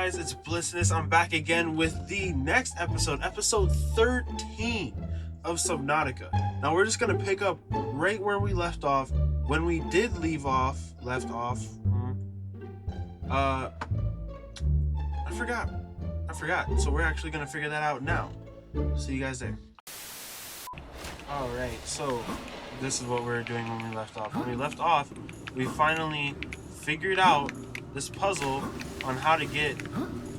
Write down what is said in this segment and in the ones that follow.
guys? It's Blissness. I'm back again with the next episode, episode 13 of Subnautica. Now we're just gonna pick up right where we left off. When we did left off. I forgot. So we're actually gonna figure that out now. See you guys there. Alright, so this is what we were doing when we left off. When we left off, we finally figured out this puzzle on how to get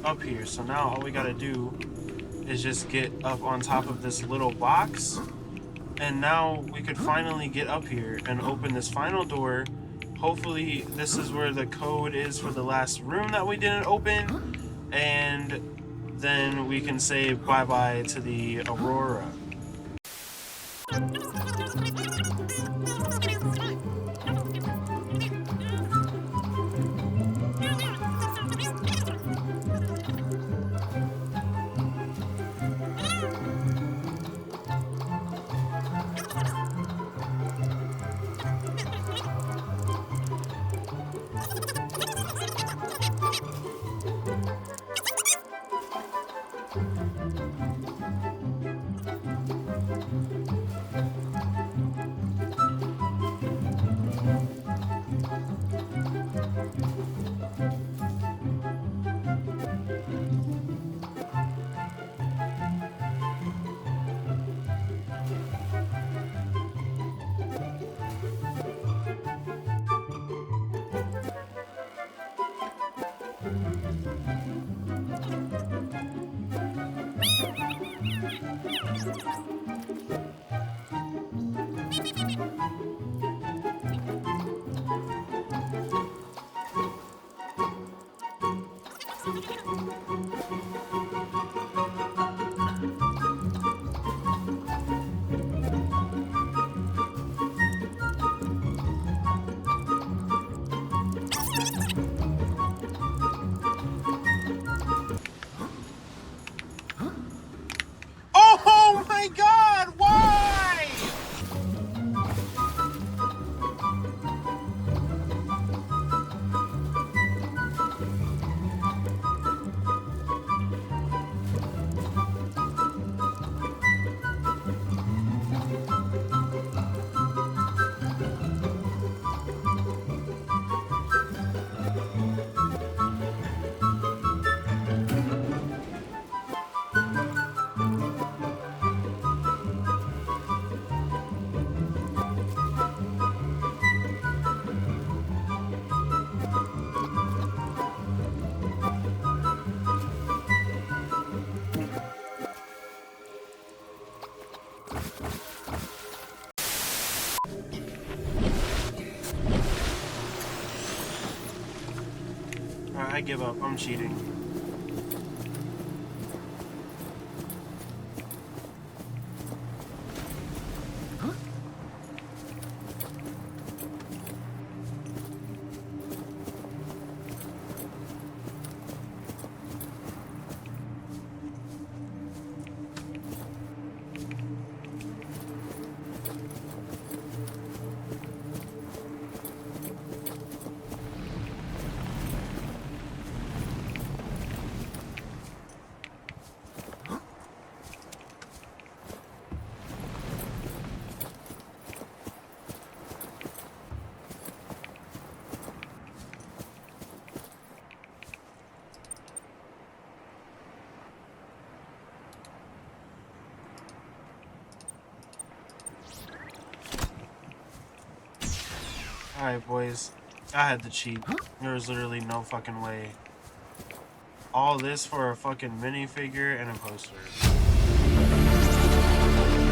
up here. So now all we gotta do is just get up on top of this little box, and now we could finally get up here and open this final door. Hopefully this is where the code is for the last room that we didn't open, and then we can say bye-bye to the Aurora. Oh my God, why? I give up. I'm cheating. Alright, boys. I had to cheat. There was literally no fucking way. All this for a fucking minifigure and a poster.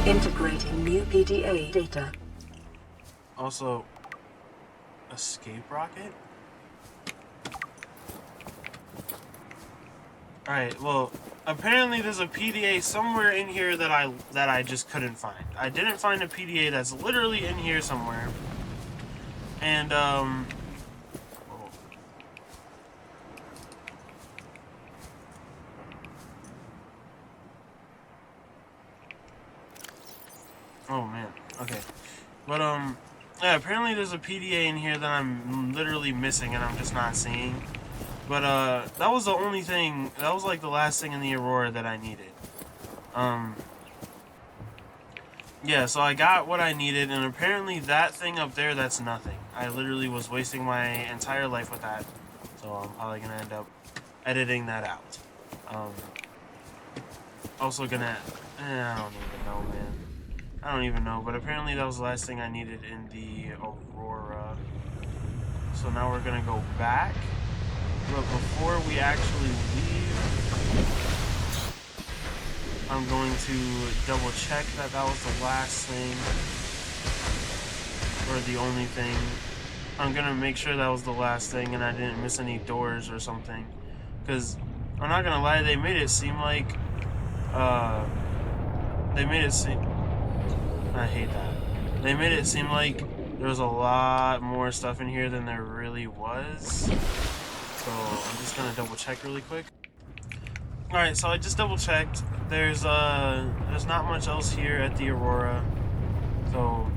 Integrating new PDA data. Also, escape rocket? Alright, well, apparently there's a PDA somewhere in here that I just couldn't find. I didn't find a PDA that's literally in here somewhere. And, oh man, okay. But, yeah, apparently there's a PDA in here that I'm literally missing and I'm just not seeing. But that was the only thing. That was like the last thing in the Aurora that I needed. Yeah, so I got what I needed, and apparently that thing up there, that's nothing. I literally was wasting my entire life with that, so I'm probably gonna end up editing that out. Also gonna, I don't even know, man. I don't even know, but apparently that was the last thing I needed in the Aurora. So now we're gonna go back, but before we actually leave, I'm going to double check that that was the last thing, or the only thing. I'm gonna make sure that was the last thing and I didn't miss any doors or something. Because, I'm not gonna lie, they made it seem like, I hate that. They made it seem like there was a lot more stuff in here than there really was. So, I'm just gonna double check really quick. Alright, so I just double checked. There's not much else here at the Aurora. So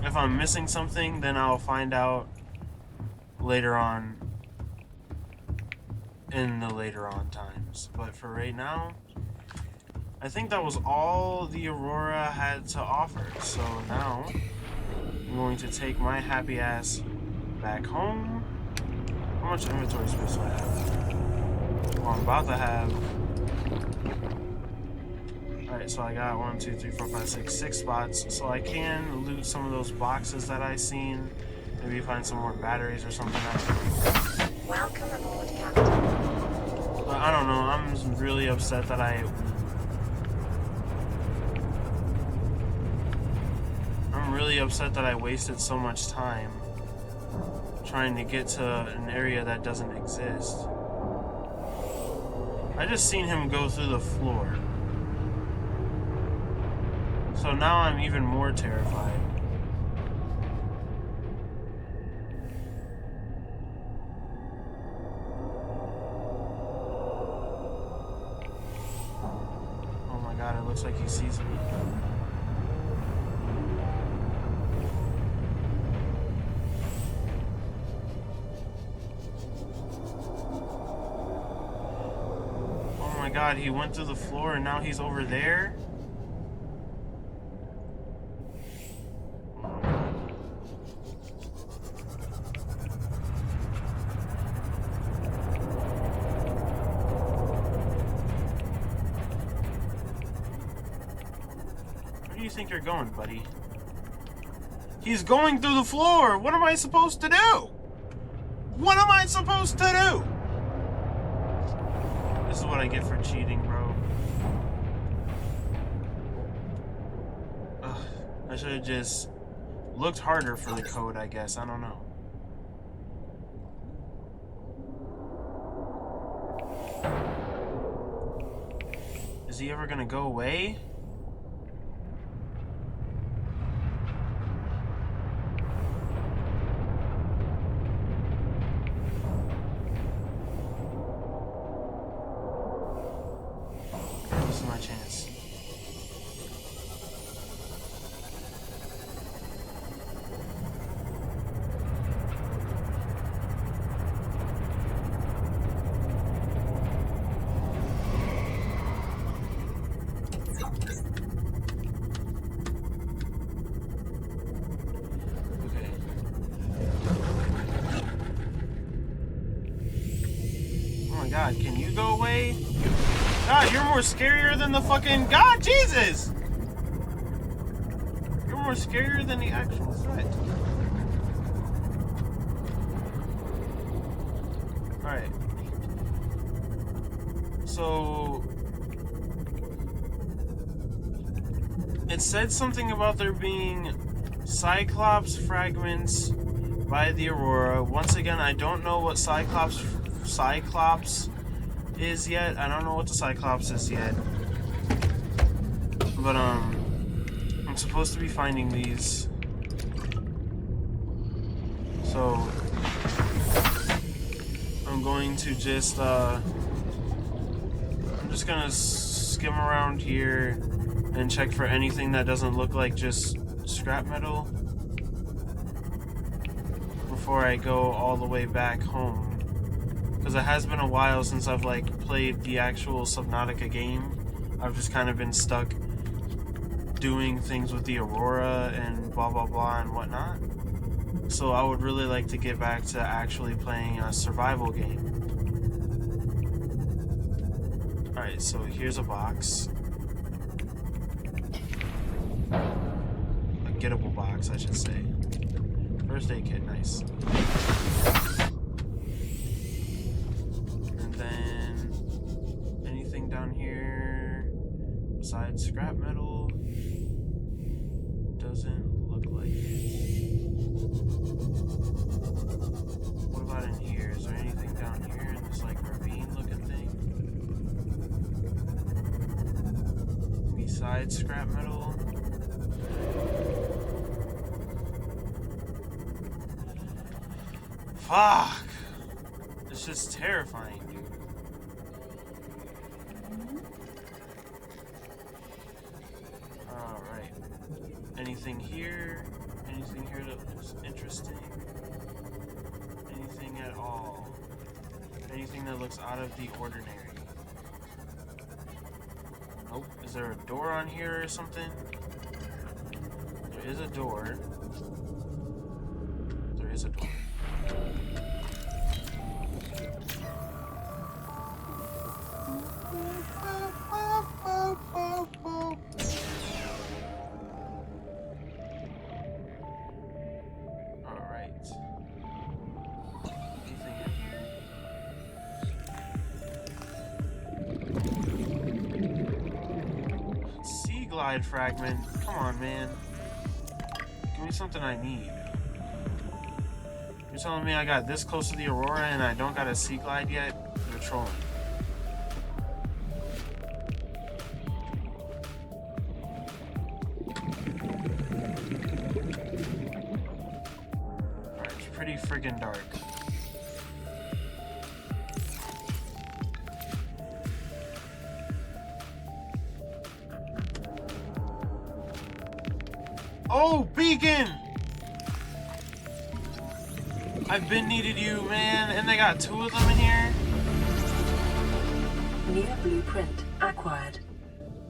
if I'm missing something, then I'll find out later on in the later on times. But for right now, I think that was all the Aurora had to offer. So now I'm going to take my happy ass back home. How much inventory space do I have? Well, I'm about to have. Alright, so I got 1, 2, 3, 4, 5, 6 spots. So I can loot some of those boxes that I seen. Maybe find some more batteries or something. Welcome aboard, Captain. But I don't know, I'm really upset that I wasted so much time trying to get to an area that doesn't exist. I just seen him go through the floor. So now I'm even more terrified. Oh my god, it looks like he sees me. Oh my god, he went through the floor and now he's over there? Where do you think you're going, buddy? He's going through the floor! What am I supposed to do? What am I supposed to do? This is what I get for cheating, bro. Ugh, I should have just looked harder for the code, I guess. I don't know. Is he ever gonna go away? This is my chance. God, can you go away? God, you're more scarier than the fucking... God, Jesus! You're more scarier than the actual threat. Alright. So... It said something about there being Cyclops fragments by the Aurora. Once again, I don't know what Cyclops is yet. I don't know what the Cyclops is yet. But, I'm supposed to be finding these. So, I'm going to just, I'm just gonna skim around here and check for anything that doesn't look like just scrap metal before I go all the way back home. because it has been a while since I've like played the actual Subnautica game. I've just kind of been stuck doing things with the Aurora and blah blah blah and whatnot. So I would really like to get back to actually playing a survival game. Alright, so here's a box. A gettable box, I should say. First aid kit, nice. And then anything down here besides scrap metal? Doesn't look like it. What about in here? Is there anything down here in this like ravine looking thing? Besides scrap metal? Fuck! It's just terrifying, dude. Alright. Anything here? Anything here that looks interesting? Anything at all? Anything that looks out of the ordinary? Nope. Is there a door on here or something? There is a door. There is a door. Alright. Anything in here? Sea glide fragment. Come on, man. Give me something I need. You're telling me I got this close to the Aurora and I don't got a sea glide yet? You're trolling. Alright, it's pretty friggin' dark. Oh, beacon! I've been needed you, man, and they got 2 of them in here. New blueprint acquired.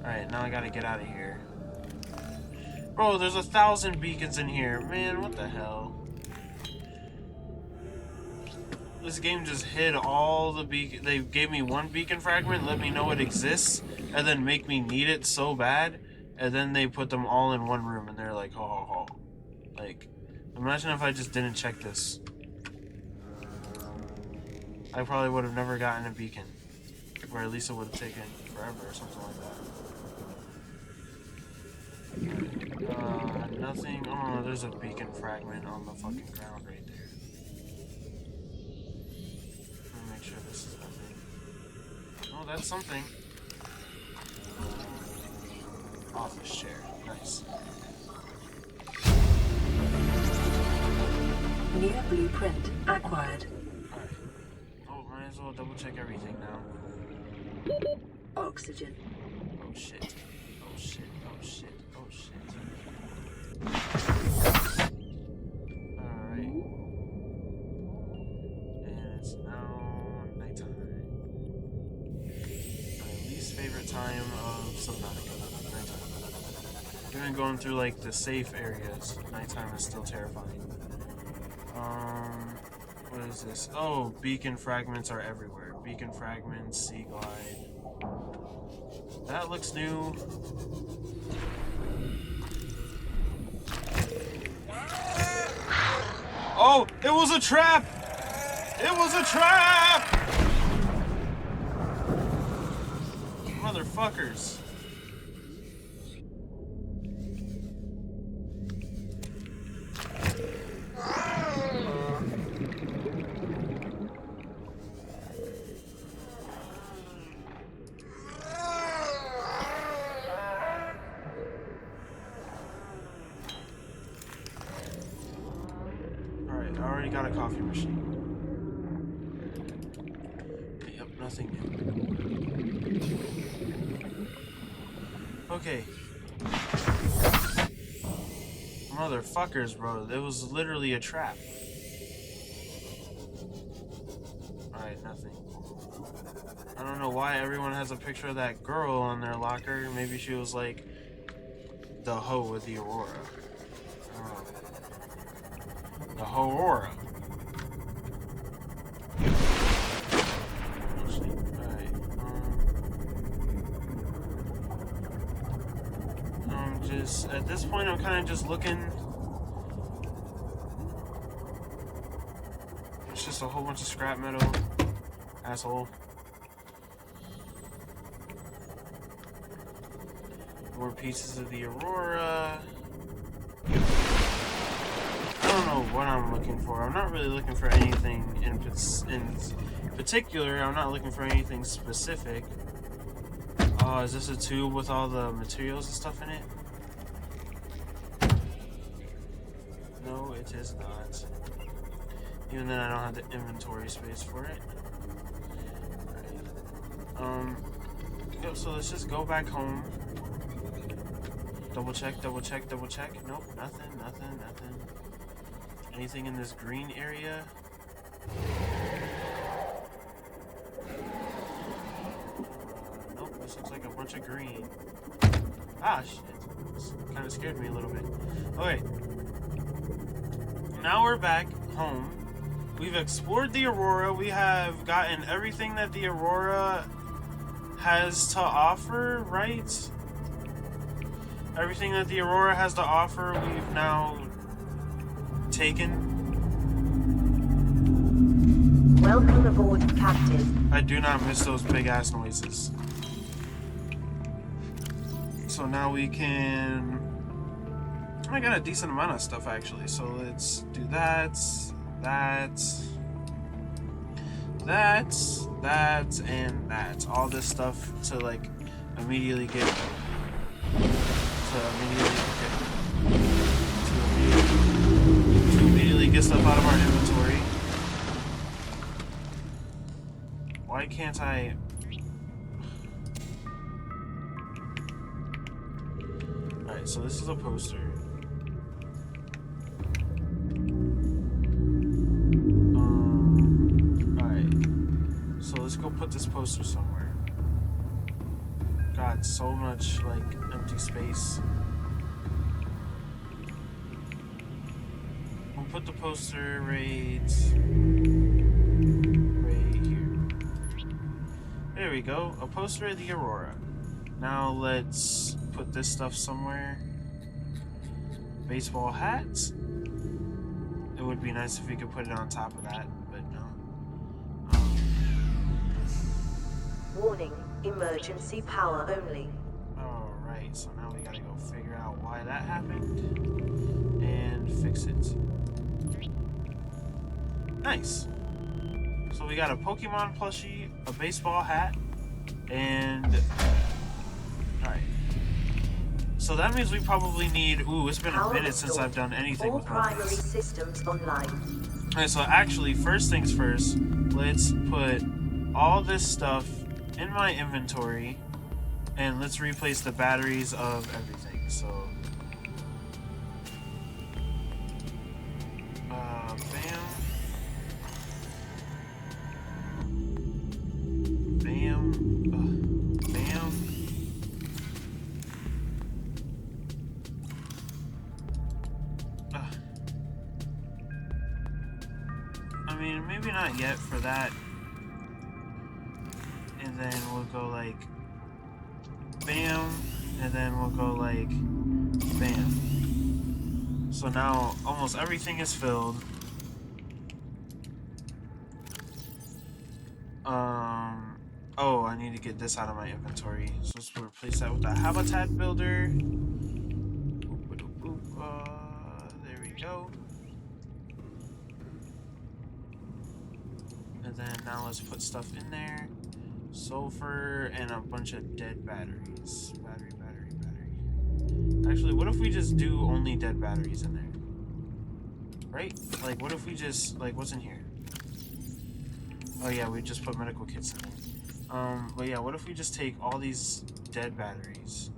Alright, now I gotta get out of here. Bro, there's 1,000 beacons in here. Man, what the hell? This game just hid all the beacon. They gave me 1 beacon fragment, let me know it exists, and then make me need it so bad, and then they put them all in one room, and they're like, ho ho ho. Like, imagine if I just didn't check this. I probably would have never gotten a beacon. Or at least it would have taken forever or something like that. Nothing. Oh, there's a beacon fragment on the fucking ground right there. Let me make sure this is nothing. Oh, that's something. Office chair. Nice. New blueprint acquired. Might as well double check everything now. Oxygen. Oh shit. Oh shit. Oh shit. Oh shit. Alright. And it's now nighttime. My least favorite time of Subnautica. Nighttime. Even going through like the safe areas, nighttime is still terrifying. What is this? Oh, beacon fragments are everywhere. Beacon fragments, sea glide. That looks new. Oh, it was a trap! It was a trap! Motherfuckers. Alright, I already got a coffee machine. Yep, nothing new. Okay. Motherfuckers, bro. It was literally a trap. Alright, nothing. I don't know why everyone has a picture of that girl on their locker. Maybe she was like the hoe with the Aurora. I don't know. The Aurora. Just at this point, I'm kind of just looking. It's just a whole bunch of scrap metal, asshole. More pieces of the Aurora. I don't know what I'm looking for. I'm not really looking for anything in particular. I'm not looking for anything specific. Oh, is this a tube with all the materials and stuff in it? No, it is not. Even then, I don't have the inventory space for it. Alright. Yep, so let's just go back home. Double check, double check, double check. Nope, nothing, nothing, nothing. Anything in this green area? Nope, this looks like a bunch of green. Ah, shit. This kind of scared me a little bit. Okay. Now we're back home. We've explored the Aurora. We have gotten everything that the Aurora has to offer, right? Everything that the Aurora has to offer, we've now taken. Welcome aboard, Captain. I do not miss those big ass noises. So now we can... I got a decent amount of stuff actually. So let's do that, and that. All this stuff to like immediately get... To immediately get stuff out of our inventory. Why can't I? Alright, so this is a poster. Alright. So let's go put this poster somewhere. God, so much like empty space. We'll put the poster right here. There we go. A poster of the Aurora. Now let's put this stuff somewhere. Baseball hat. It would be nice if we could put it on top of that, but no. Warning, emergency power only. Alright, so now we gotta go figure out why that happened and fix it. Nice. So we got a Pokemon plushie, a baseball hat, and... Alright. So that means we probably need... Ooh, it's been a minute since I've done anything with one of primary these. systems online. Alright, so actually, first things first, let's put all this stuff in my inventory, and let's replace the batteries of everything. So, bam, bam, bam. I mean, maybe not yet for that. And then we'll go like bam, and then we'll go like bam. So now almost everything is filled. Oh, I need to get this out of my inventory. So let's replace that with the habitat builder. There we go. And then now let's put stuff in there. Sulfur and a bunch of dead batteries. Battery. Actually, what if we just do only dead batteries in there? Right? Like, what if we just, like, what's in here? Oh yeah, we just put medical kits in there. But yeah, what if we just take all these dead batteries?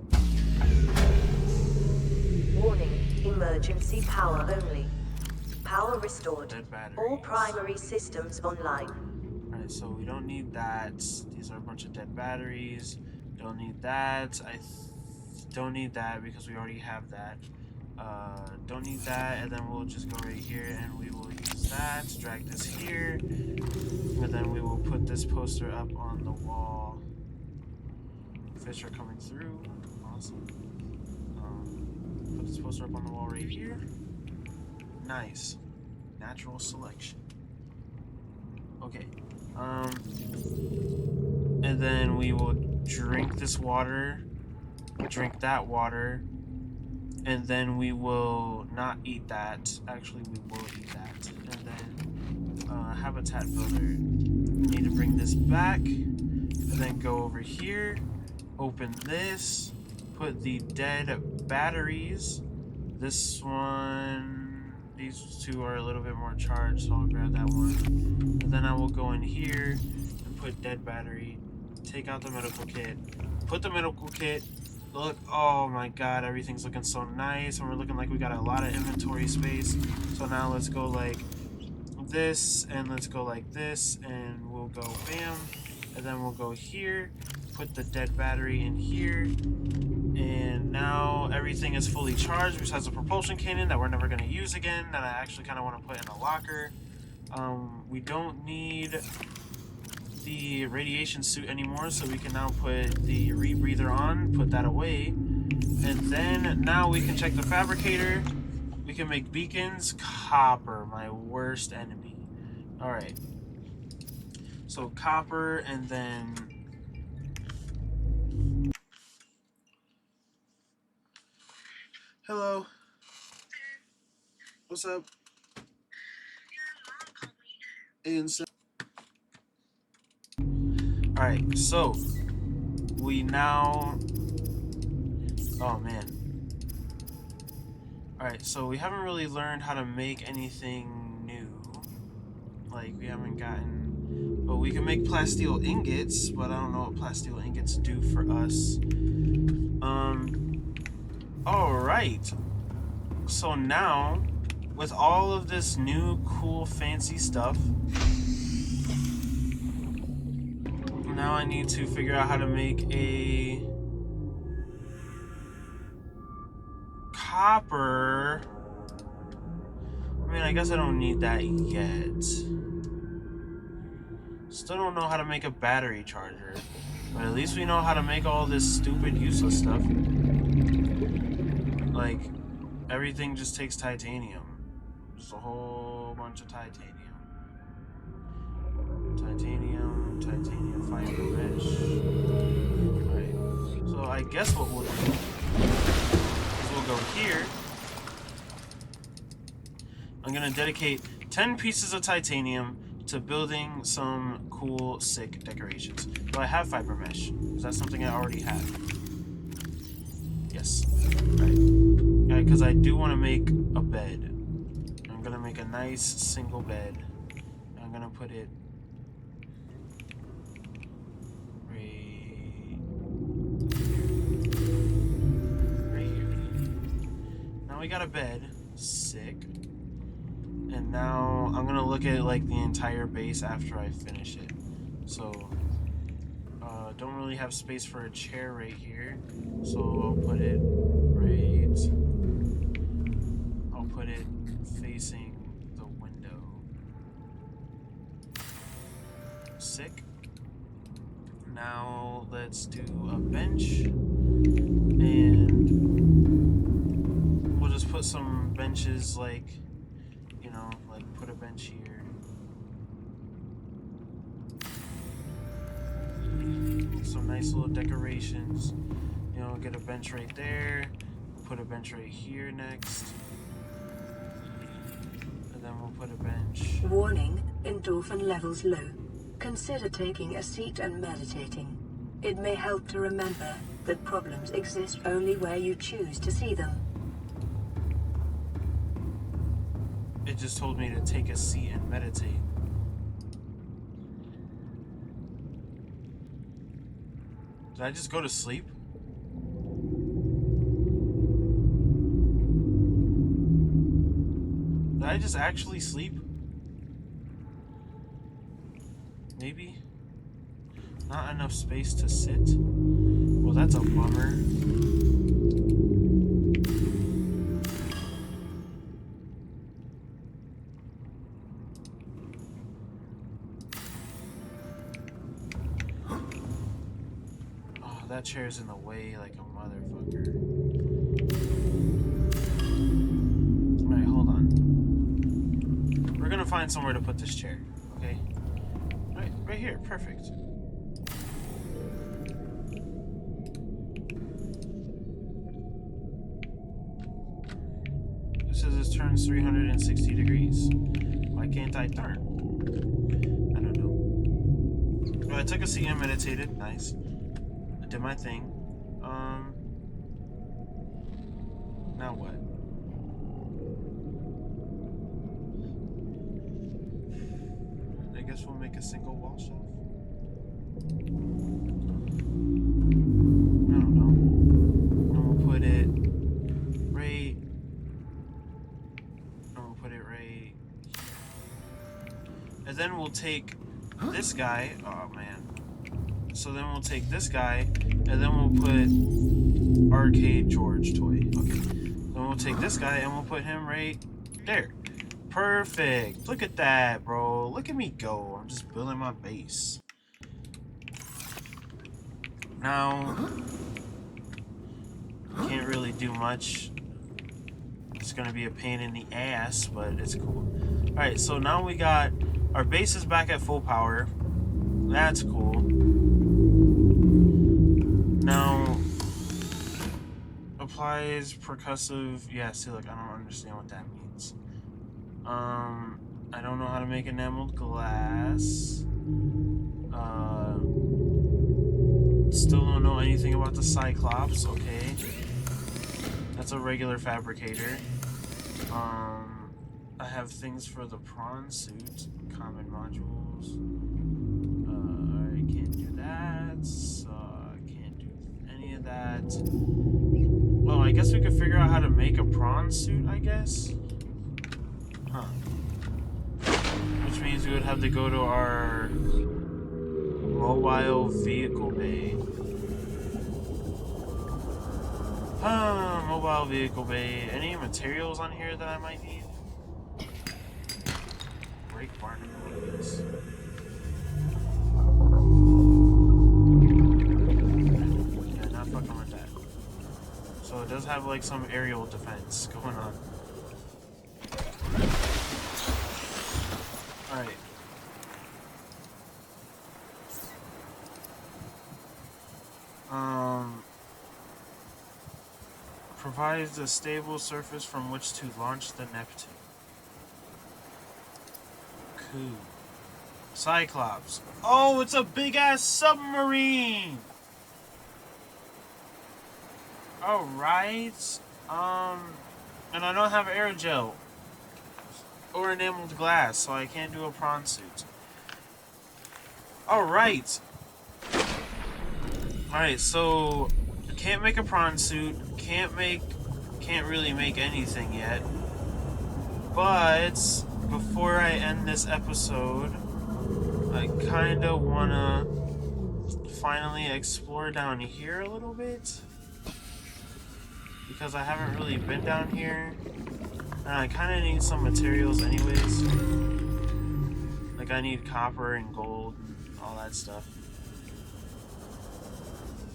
Warning, emergency power only. Power restored. Dead batteries. All primary systems online. Alright, Alright, so we don't need that. These are a bunch of dead batteries. Don't need that. Don't need that because we already have that. Don't need that, and then we'll just go right here and we will use that. Drag this here, and then we will put this poster up on the wall. Fish are coming through. Awesome. Put this poster up on the wall right here. Nice. Natural selection. Okay. And then we will drink this water, drink that water, and then we will not eat that. Actually, we will eat that. And then habitat builder. We need to bring this back, and then go over here, open this, put the dead batteries. This one, these two are a little bit more charged, so I'll grab that one. And then I will go in here and put dead battery, take out the medical kit, put the medical kit. Look, oh my god, everything's looking so nice, and we're looking like we got a lot of inventory space. So now let's go like this, and let's go like this, and we'll go bam, and then we'll go here, put the dead battery in here, and now everything is fully charged besides the propulsion cannon that we're never going to use again, that I actually kind of want to put in a locker. We don't need the radiation suit anymore, so we can now put the rebreather on, put that away, and then now we can check the fabricator. We can make beacons. Copper, my worst enemy. Alright, so copper, and then hello, what's up? And so alright, so we now, oh man. Alright, so we haven't really learned how to make anything new. Like, we haven't gotten, but we can make plasteel ingots, but I don't know what plasteel ingots do for us. Alright. So now, with all of this new, cool, fancy stuff, now I need to figure out how to make a copper. I mean, I guess I don't need that yet. Still don't know how to make a battery charger, but at least we know how to make all this stupid, useless stuff. Like, everything just takes titanium. Just a whole bunch of titanium. Titanium fiber mesh. Alright, so I guess what we'll do is we'll go here. I'm gonna dedicate 10 pieces of titanium to building some cool, sick decorations. Do I have fiber mesh? Is that something I already have? Yes. Alright, because I do want to make a bed. I'm gonna make a nice single bed. I'm gonna put it right here. Now we got a bed. Sick. And now I'm gonna look at like the entire base after I finish it. So don't really have space for a chair right here, so I'll put it facing the window. Sick. Now let's do a bench, and we'll just put some benches, like, you know, like put a bench here. Some nice little decorations. You know, get a bench right there. Put a bench right here next. And then we'll put a bench. Warning, endorphin levels low. Consider taking a seat and meditating. It may help to remember that problems exist only where you choose to see them. It just told me to take a seat and meditate. Did I just go to sleep? Did I just actually sleep? Maybe? Not enough space to sit? Well, that's a bummer. Oh, that chair's in the way like a motherfucker. Alright, hold on. We're gonna find somewhere to put this chair, okay? Right here, perfect. It says it turns 360 degrees. Why can't I turn? I don't know. Well, I took a seat and meditated. Nice. I did my thing. Now what? I guess we'll make a single wall shelf. I don't know. And we'll put it right. And we'll put it right. And then we'll take this guy. Oh man. So then we'll take this guy, and then we'll put Arcade George toy. Okay. Then we'll take this guy and we'll put him right there. Perfect. Look at that, bro. Look at me go. I'm just building my base. Now, can't really do much. It's gonna be a pain in the ass, but it's cool. Alright, so now we got our base is back at full power. That's cool. Now, applies percussive. Yeah, see, look, I don't understand what that means. I don't know how to make enameled glass. Still don't know anything about the Cyclops. Okay, that's a regular fabricator. I have things for the prawn suit, common modules. I can't do that. Can't do any of that. Well, I guess we could figure out how to make a prawn suit, I guess. Huh. Which means we would have to go to our mobile vehicle bay. Mobile vehicle bay. Any materials on here that I might need? Break barnacles. Yeah, not fucking with that. So it does have like some aerial defense going on. Alright. Provides a stable surface from which to launch the Neptune. Cool. Cyclops. Oh, it's a big ass submarine! Alright. And I don't have aerogel or enameled glass, so I can't do a prawn suit. Alright. Alright, so can't make a prawn suit, can't really make anything yet. But before I end this episode, I kinda wanna finally explore down here a little bit. Because I haven't really been down here. And I kinda need some materials anyways. Like I need copper and gold and all that stuff.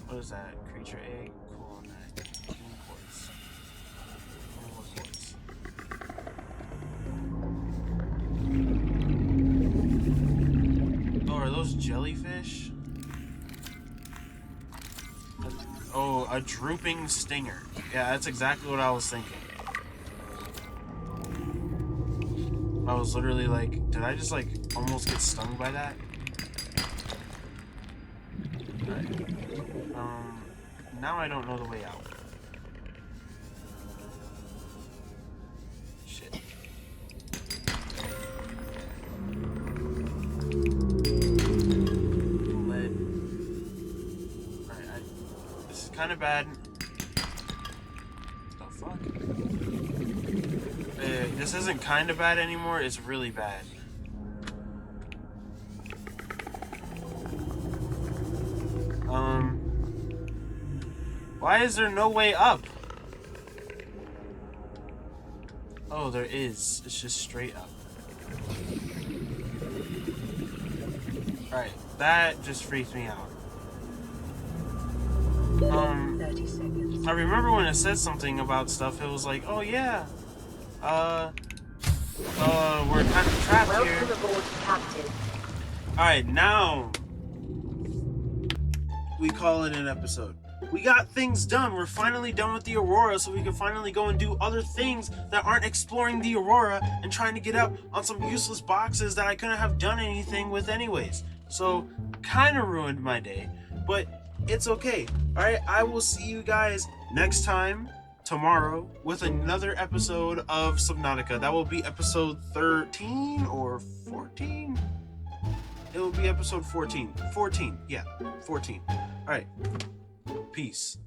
What is that? Creature egg? Cool on that. Green quartz. More quartz. Oh, are those jellyfish? Oh, a drooping stinger. Yeah, that's exactly what I was thinking. I was literally like, did I just like almost get stung by that? Alright. Now I don't know the way out. Shit. Lead. Alright, this is kind of bad. What the fuck? This isn't kind of bad anymore, it's really bad. Why is there no way up? Oh, there is. It's just straight up. Alright, that just freaked me out. 30 seconds. I remember when it said something about stuff, it was like, oh yeah, we're kind of trapped here. Welcome aboard, Captain. Alright, now we call it an episode. We got things done. We're finally done with the Aurora, so we can finally go and do other things that aren't exploring the Aurora and trying to get up on some useless boxes that I couldn't have done anything with anyways. So, kind of ruined my day, but it's okay. Alright, I will see you guys next time, tomorrow, with another episode of Subnautica. That will be episode 13 or 14? It will be episode 14. 14, yeah, 14. Alright, peace.